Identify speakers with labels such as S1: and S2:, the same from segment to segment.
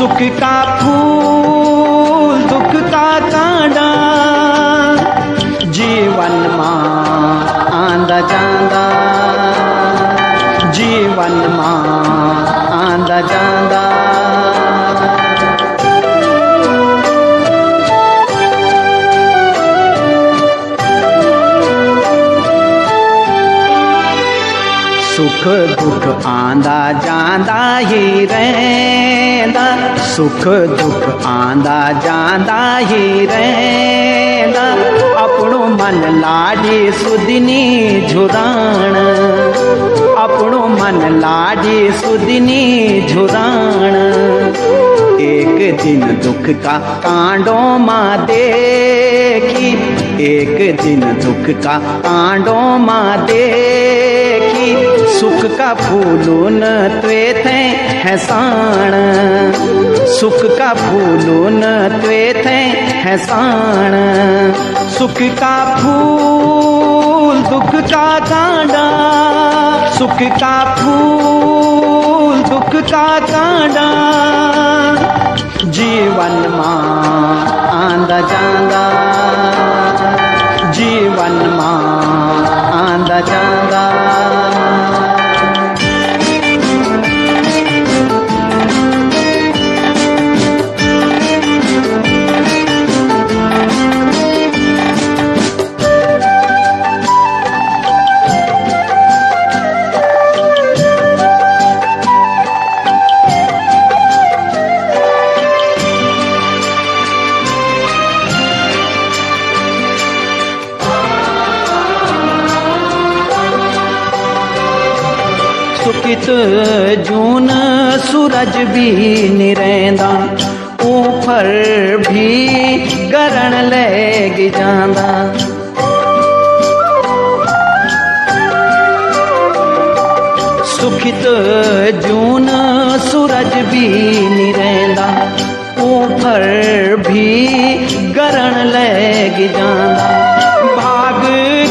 S1: सुख का फूल दुख का कांडा जीवन मां आंदा जांदा जीवन मां आंदा जांदा सुख दुख आंदा जांदा ही रहंदा सुख दुख आंदा जांदा ही रहंदा अपनो मन लाडी सुदिनी झुराण अपनो मन लाडी सुदिनी झुराण एक दिन दुख का कांडो मां देखी एक दिन दुख का कांडो मां देखी सुख का फूलों न त्वे थे हैसाण सुख का फूलों न त्वे थे हैसाण सुख का फूल दुख का कांडा सुख का फूल दुख का कांडा जीवन मां आंदा जांदा जीवन मां आंदा जांदा सुखित जून सूरज भी निरेंदा ऊपर भी गरण लग जांदा सुखित जून सूरज भी निरेंदा ऊपर भी गरण लग जांदा भाग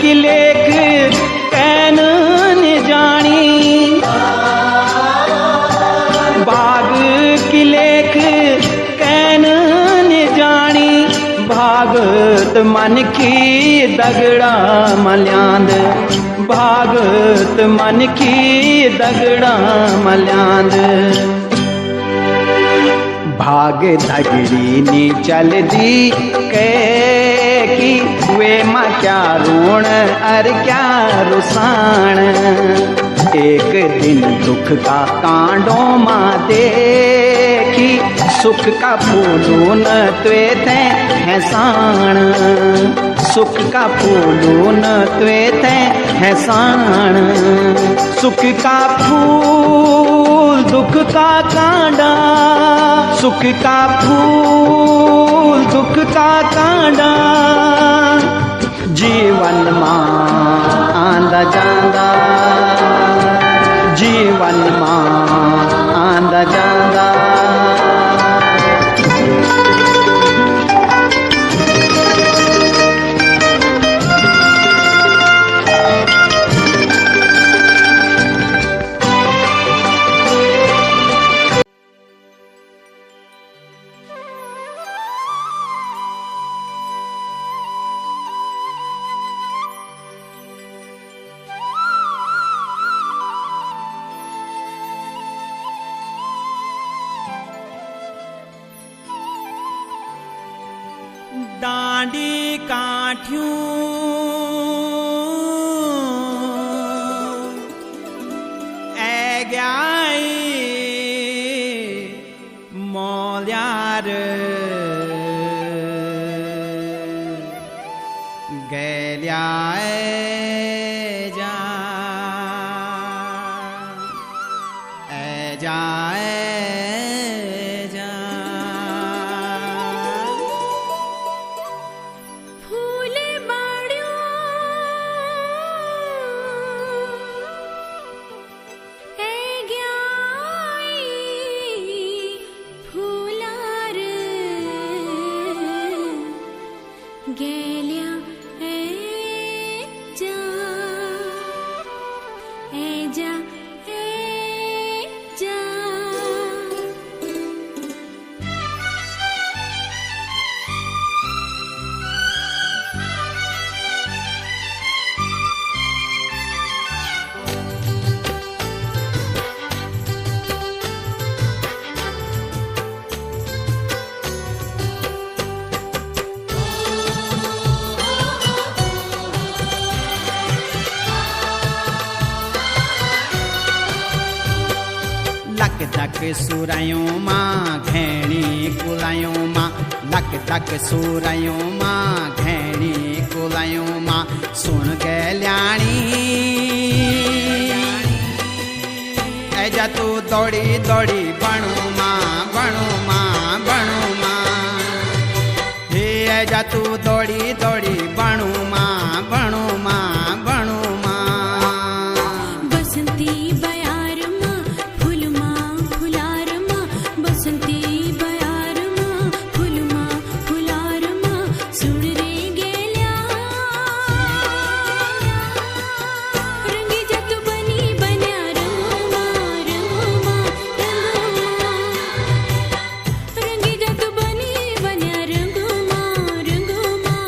S1: की लेख कैन जानी भाग की लेख कैन जानी भागत मन की दगड़ा मल्याद भागत मन की दगड़ा मल्याद भाग दगड़ी नी चल दी की वे माँ क्या रोण अर क्या रुसान एक दिन दुख का कांडो मां देखी सुख का फूलों न त्वे थे हैसाण सुख का फूलों न त्वे थे हैसाण सुख का फूल दुख का कांडा सुख का फूल दुख का कांडा जीवन मां आंदा जांदा जीवन मां आंदा जांदा डांडी काठियों ए गयाई मौल्यार गेल्या जा
S2: फूले बाड्यो ए ग्याई फुलार गेल्या जा
S1: लक धक सुरायों मां घेणी कुलायों मां लक धक सुरायों मां घेणी कुलायों मां सुन गेल्याणी ऐजा तू दौड़ी दौड़ी बणू मां बणू मां बणू मां हे ऐजा तू दौड़ी दौड़ी बणू मां बणू मां बणू मां
S2: बसंती बयार मां फूल मां फुलार मां बसंती बयार मां फूल मां फुलार मां सुन रे गेल्या रंगी जत बनी बन्या रंग मां रंगी जत बनी बन्या रंग मां रंग मां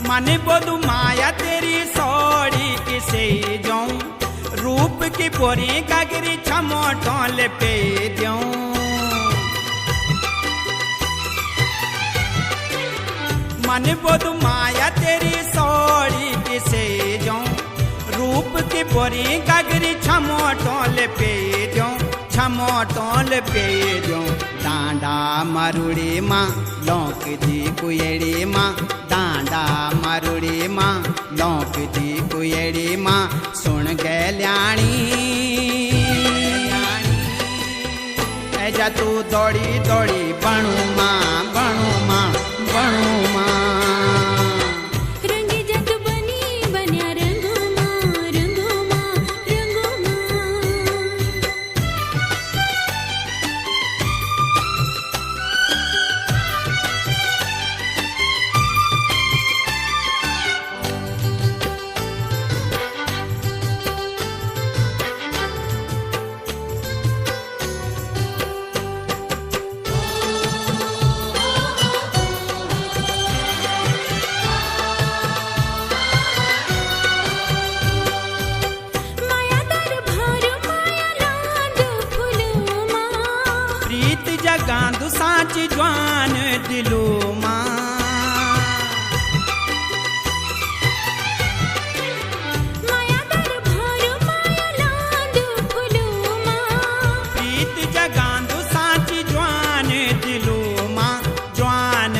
S1: मन बोधु माया तेरी सौड़ी किसे जाऊं रूप की पोरी कागरी छमोटोल पे जाऊं मन बोधु माया तेरी सौड़ी किसे जाऊं रूप की पोरी कागरी छमोटोल पे जाऊं छमोटोल पे जाऊं डांडा मरुड़ी मां लौक दी कुएड़ी मां डांडा मरुड़ी मां लौक दी कुएड़ी मां सुन गेल्याणी ऐजा तू दौड़ी दौड़ी बणू मां बणू मां बणू मां
S2: रंगी जत बनी बन्या रंग मां रंग मां रंग मां माया दर भार माया लांद फूल मां
S1: प्रीत जगांदु साच ज्वान दिलो मां
S2: माया दर भार माया लांद फूल मां
S1: प्रीत जगांदु साच ज्वान दिलो मां ज्वान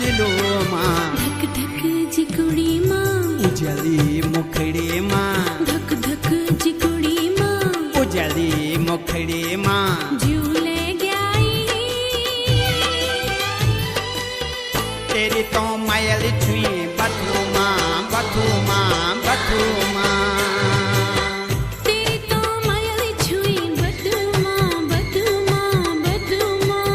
S1: दिलो मां
S2: धक धक जिकुड़ी मां
S1: उजली मुखड़ी मां
S2: धक धक जिकुड़ी मां
S1: उजली मुखड़ी मां
S2: झूले गई
S1: तेरी तो मायल छुई बथू मां बथू मां बथू मां
S2: तेरी तो मायल छुई बदू मां बदू मां बदू मां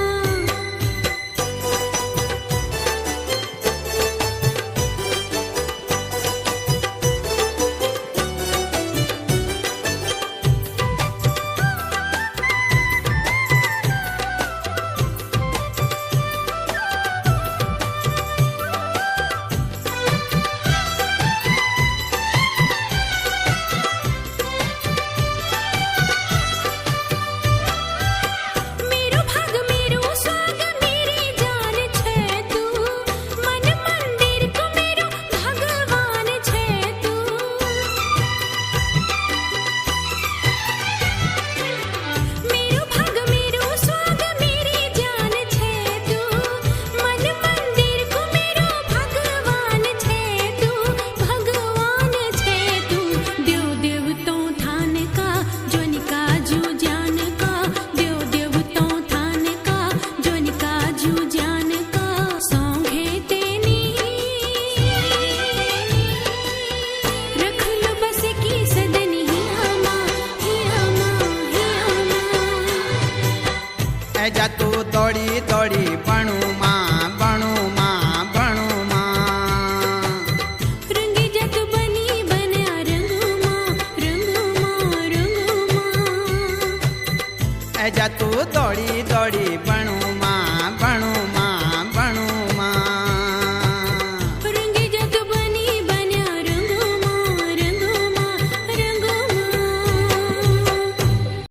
S1: એ જા તું દોડી દોડી બણું